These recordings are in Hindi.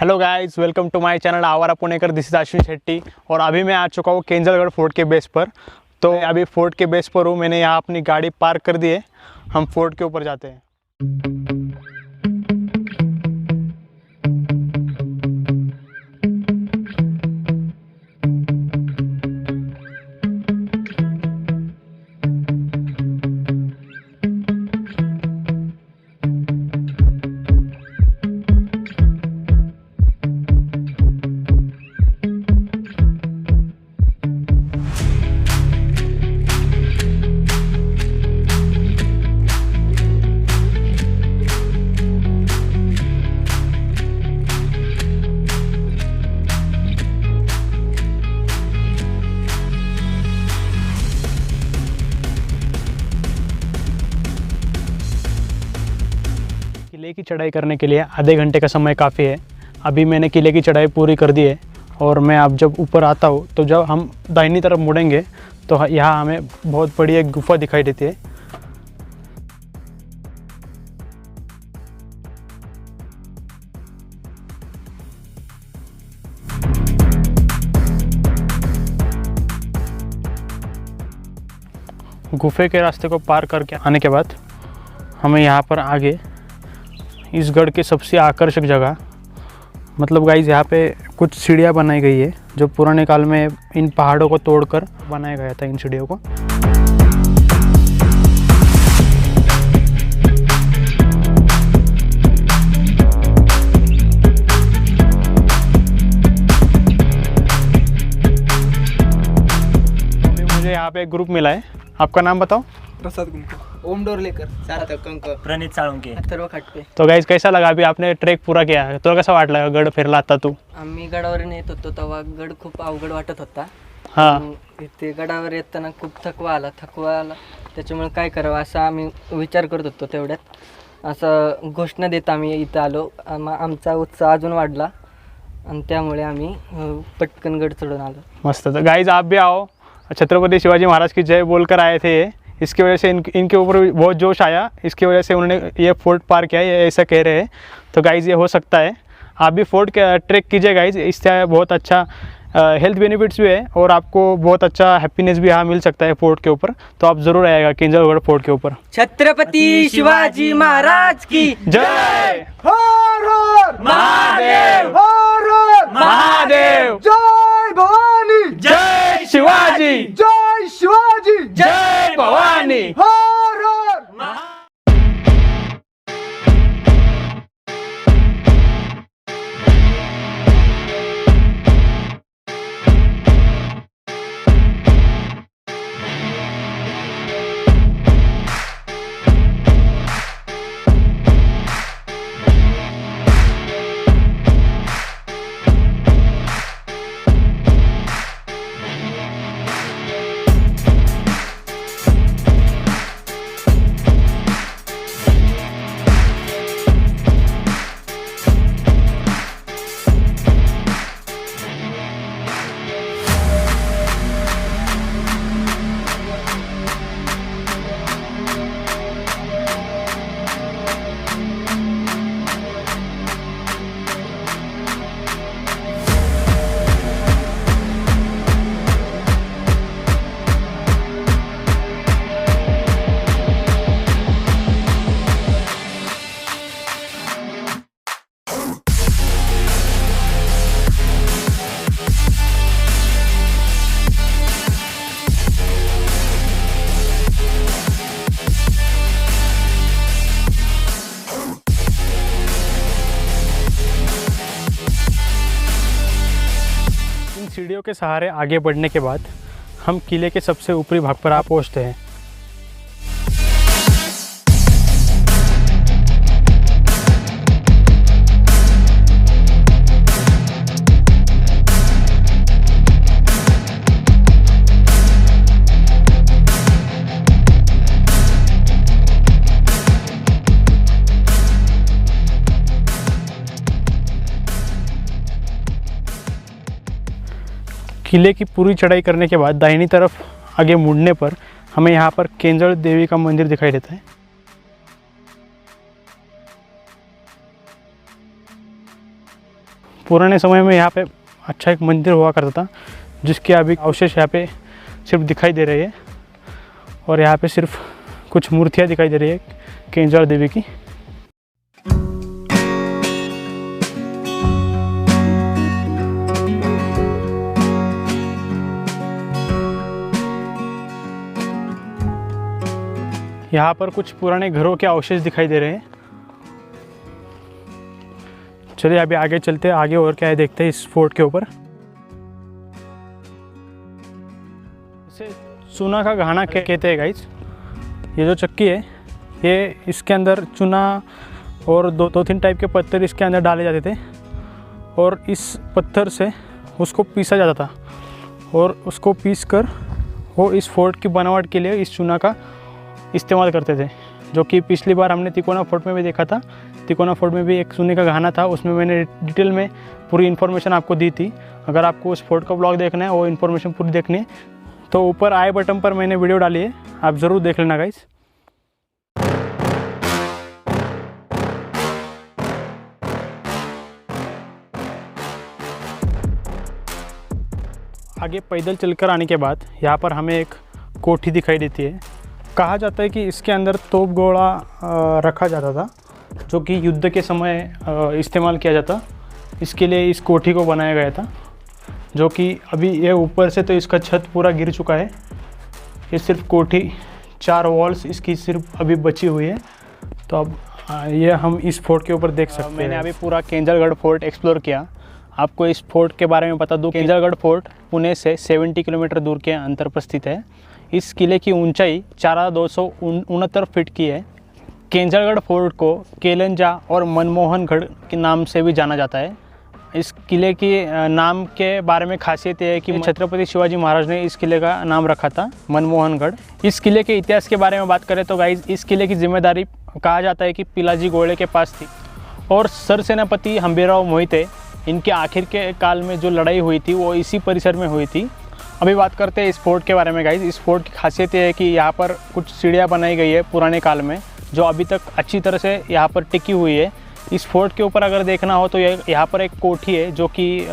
Hello guys, welcome to my channel Awara Punekar. This is Ashwin Shetty और अभी मैं आ चुका हूँ केंजलगढ़ फोर्ट के बेस पर। तो अभी फोर्ट के बेस पर हूँ, मैंने यहाँ अपनी गाड़ी पार्क कर दी है। हम फोर्ट के ऊपर जाते हैं। किले की चढ़ाई करने के लिए आधे घंटे का समय काफ़ी है। अभी मैंने किले की चढ़ाई पूरी कर दी है और मैं अब जब ऊपर आता हूँ तो जब हम दाहिनी तरफ मुड़ेंगे तो यहाँ हमें बहुत बड़ी एक गुफा दिखाई देती है। गुफे के रास्ते को पार करके आने के बाद हमें यहाँ पर आगे इस गढ़ की सबसे आकर्षक जगह, मतलब गाइस यहाँ पे कुछ सीढ़ियाँ बनाई गई है जो पुराने काल में इन पहाड़ों को तोड़कर बनाया गया था, इन सीढ़ियों को। अभी मुझे यहाँ पे एक ग्रुप मिला है। आपका नाम बताओ? प्रसाद गुमको, ओम डोरलेकर, सार्थक कंक, प्रणित साळुंके, अथर्व खटपे। तो गाइस कैसा लगा? अभी आपने ट्रेक पूरा किया है, तुला कसा वाटला गड फिरला आता तू? आम्ही गडावर येत होतो तेव्हा गड खूप अवघड वाटत होता। हां, इथे गडावर येताना खूप थकवा आला त्याच्यामुळे काय करावं असं आम्ही विचार करत होतो। तेवढ्यात असं घोषणा देत आम्ही इथं आलो। आमचा उत्साह अजून वाढला आणि त्यामुळे आम्ही पटकन गड चढून आलो। मस्त। तो गाइस आप भी आओ, छत्रपति शिवाजी महाराज की जय बोलकर आए थे ये। इसकी वजह से इनके ऊपर भी बहुत जोश आया, इसकी वजह से उन्होंने ये फोर्ट पार किया, ये ऐसा कह रहे हैं। तो गाइस ये हो सकता है, आप भी फोर्ट के ट्रैक कीजिए गाइस। इससे बहुत अच्छा हेल्थ बेनिफिट्स भी है और आपको बहुत अच्छा हैप्पीनेस भी यहाँ मिल सकता है फोर्ट के ऊपर। तो आप ज़रूर आएगा केंजलगढ़ फोर्ट के ऊपर। छत्रपति शिवाजी महाराज की जय। हर हर महादेव, हर हर महादेव, जय भवानी, जय शिवाजी, जय शिवाजी, जय भवानी। हर हर। सीढ़ियों के सहारे आगे बढ़ने के बाद हम किले के सबसे ऊपरी भाग पर आ पहुँचते हैं। किले की पूरी चढ़ाई करने के बाद दाहिनी तरफ आगे मुड़ने पर हमें यहाँ पर केंजल देवी का मंदिर दिखाई देता है। पुराने समय में यहाँ पे अच्छा एक मंदिर हुआ करता था, जिसके अभी अवशेष यहाँ पे सिर्फ दिखाई दे रही है, और यहाँ पे सिर्फ कुछ मूर्तियाँ दिखाई दे रही है केंजल देवी की। यहाँ पर कुछ पुराने घरों के अवशेष दिखाई दे रहे हैं। चलिए अभी आगे चलते हैं, आगे और क्या है देखते हैं इस फोर्ट के ऊपर। इसे चूना का घाना कहते हैं गाइज। ये जो चक्की है, ये इसके अंदर चूना और दो तीन टाइप के पत्थर इसके अंदर डाले जाते थे, और इस पत्थर से उसको पीसा जाता था, और उसको पीस कर वो इस फोर्ट की बनावट के लिए इस चूना का इस्तेमाल करते थे, जो कि पिछली बार हमने तिकोना फोर्ट में भी देखा था। तिकोना फोर्ट में भी एक चूने का घाना था, उसमें मैंने डिटेल में पूरी इन्फॉर्मेशन आपको दी थी। अगर आपको उस फोर्ट का ब्लॉग देखना है, वो इन्फॉर्मेशन पूरी देखनी है, तो ऊपर आई बटन पर मैंने वीडियो डाली है, आप ज़रूर देख लेना गाइस। आगे पैदल चलकर आने के बाद यहाँ पर हमें एक कोठी दिखाई देती है। कहा जाता है कि इसके अंदर तोप गोला रखा जाता था, जो कि युद्ध के समय इस्तेमाल किया जाता। इसके लिए इस कोठी को बनाया गया था, जो कि अभी ये ऊपर से तो इसका छत पूरा गिर चुका है। ये सिर्फ कोठी, 4 वॉल्स इसकी सिर्फ अभी बची हुई है। तो अब ये हम इस फोर्ट के ऊपर देख सकते हैं। मैंने अभी पूरा केंजलगढ़ फोर्ट एक्सप्लोर किया। आपको इस फोर्ट के बारे में बता दूं, केंजलगढ़ फोर्ट पुणे से 70 किलोमीटर दूर के अंतर पर स्थित है। इस किले की ऊंचाई 4269 फीट की है। केंजलगढ़ फोर्ट को केलंजा और मनमोहनगढ़ के नाम से भी जाना जाता है। इस किले की नाम के बारे में खासियत ये है कि छत्रपति शिवाजी महाराज ने इस किले का नाम रखा था मनमोहनगढ़। इस किले के इतिहास के बारे में बात करें तो गाइज, इस किले की जिम्मेदारी कहा जाता है कि पिलाजी गोड़े के पास थी, और सरसेनापति हंबीरराव मोहिते, इनके आखिर के काल में जो लड़ाई हुई थी वो इसी परिसर में हुई थी। अभी बात करते हैं इस फोर्ट के बारे में गाइज। इस फोर्ट की खासियत ये है कि यहाँ पर कुछ सीढ़ियाँ बनाई गई है पुराने काल में, जो अभी तक अच्छी तरह से यहाँ पर टिकी हुई है। इस फोर्ट के ऊपर अगर देखना हो तो यहाँ पर एक कोठी है, जो कि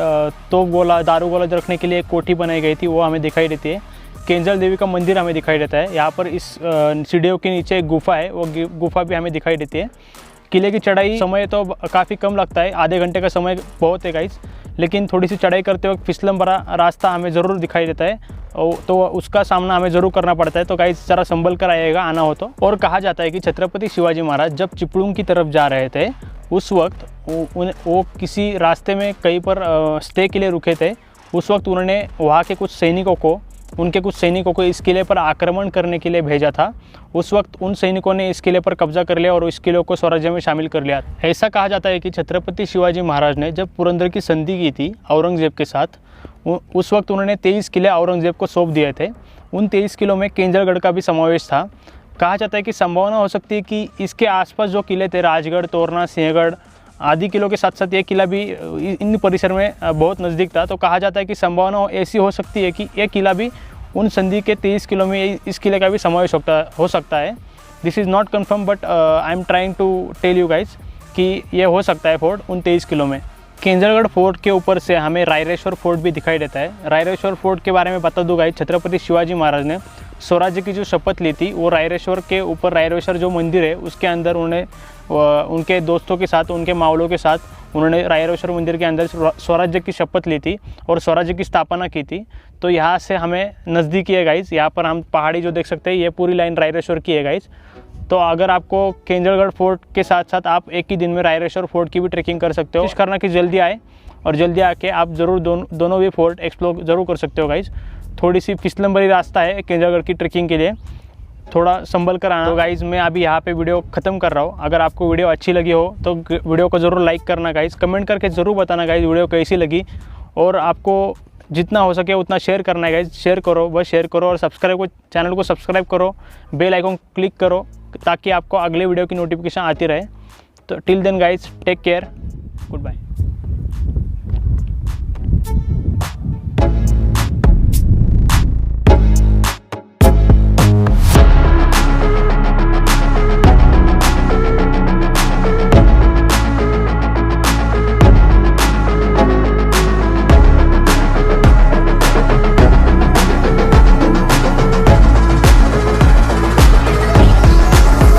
तोप गोला, दारू गोला रखने के लिए एक कोठी बनाई गई थी, वो हमें दिखाई देती है। केंजल देवी का मंदिर हमें दिखाई देता है। यहाँ पर इस सीढ़ियों के नीचे एक गुफा है, वो गुफा भी हमें दिखाई देती है। किले की चढ़ाई समय तो काफ़ी कम लगता है, आधे घंटे का समय बहुत है गाइस, लेकिन थोड़ी सी चढ़ाई करते वक्त फिसलन भरा रास्ता हमें ज़रूर दिखाई देता है, तो उसका सामना हमें ज़रूर करना पड़ता है। तो गाइस ज़रा संभल कर आइएगा आना हो तो। और कहा जाता है कि छत्रपति शिवाजी महाराज जब चिपळूण की तरफ जा रहे थे, उस वक्त वो किसी रास्ते में कहीं पर स्टे के लिए रुके थे। उस वक्त उन्होंने वहाँ के कुछ सैनिकों को इस किले पर आक्रमण करने के लिए भेजा था। उस वक्त उन सैनिकों ने इस किले पर कब्जा कर लिया और इस किले को स्वराज्य में शामिल कर लिया। ऐसा कहा जाता है कि छत्रपति शिवाजी महाराज ने जब पुरंदर की संधि की थी औरंगजेब के साथ, उस वक्त उन्होंने 23 किले औरंगजेब को सौंप दिए थे। उन 23 किलों में केंजलगढ़ का भी समावेश था। कहा जाता है कि संभावना हो सकती है कि इसके आसपास जो किले थे, राजगढ़, तोरना, सिंहगढ़ आदि किलों के साथ साथ ये किला भी इन परिसर में बहुत नज़दीक था। तो कहा जाता है कि संभावना ऐसी हो सकती है कि यह किला भी उन संधि के 23 किलो में इस किले का भी समावेश हो सकता है। This is not confirm, but I am trying to tell you guys कि ये हो सकता है फोर्ट उन 23 किलो में। केंजलगढ़ फोर्ट के ऊपर से हमें रायरेश्वर फोर्ट भी दिखाई देता है। रायरेश्वर फोर्ट के बारे में बता दूँ गाइज, छत्रपति शिवाजी महाराज ने स्वराज्य की जो शपथ ली थी, वो रायरेश्वर के ऊपर, रायरेश्वर जो मंदिर है उसके अंदर उन्होंने उनके दोस्तों के साथ, उनके मावलों के साथ उन्होंने रायरेश्वर मंदिर के अंदर स्वराज्य की शपथ ली थी और स्वराज्य की स्थापना की थी। तो यहाँ से हमें नज़दीकी है गाइज, यहाँ पर हम पहाड़ी जो देख सकते हैं, ये पूरी लाइन रायरेश्वर की है गाइज। तो अगर आपको केंजलगढ़ फोर्ट के साथ साथ आप एक ही दिन में रायरेश्वर फोर्ट की भी ट्रैकिंग कर सकते हो। कोशिश करना कि जल्दी आए और जल्दी आके आप ज़रूर दोनों भी फोर्ट एक्सप्लोर ज़रूर कर सकते हो गाइज। थोड़ी सी फिसलन भरी रास्ता है केंजलगढ़ की ट्रैकिंग के लिए, थोड़ा संभल कर आना। तो गाइज़ मैं अभी यहाँ पे वीडियो ख़त्म कर रहा हूँ। अगर आपको वीडियो अच्छी लगी हो तो वीडियो को ज़रूर लाइक करना गाइज़, कमेंट करके ज़रूर बताना गाइज़ वीडियो कैसी लगी, और आपको जितना हो सके उतना शेयर करना है गाइज़। शेयर करो, बस शेयर करो, और चैनल को सब्सक्राइब करो, बेल आइकन क्लिक करो, ताकि आपको अगले वीडियो की नोटिफिकेशन आती रहे। तो till then guys, take care, good bye.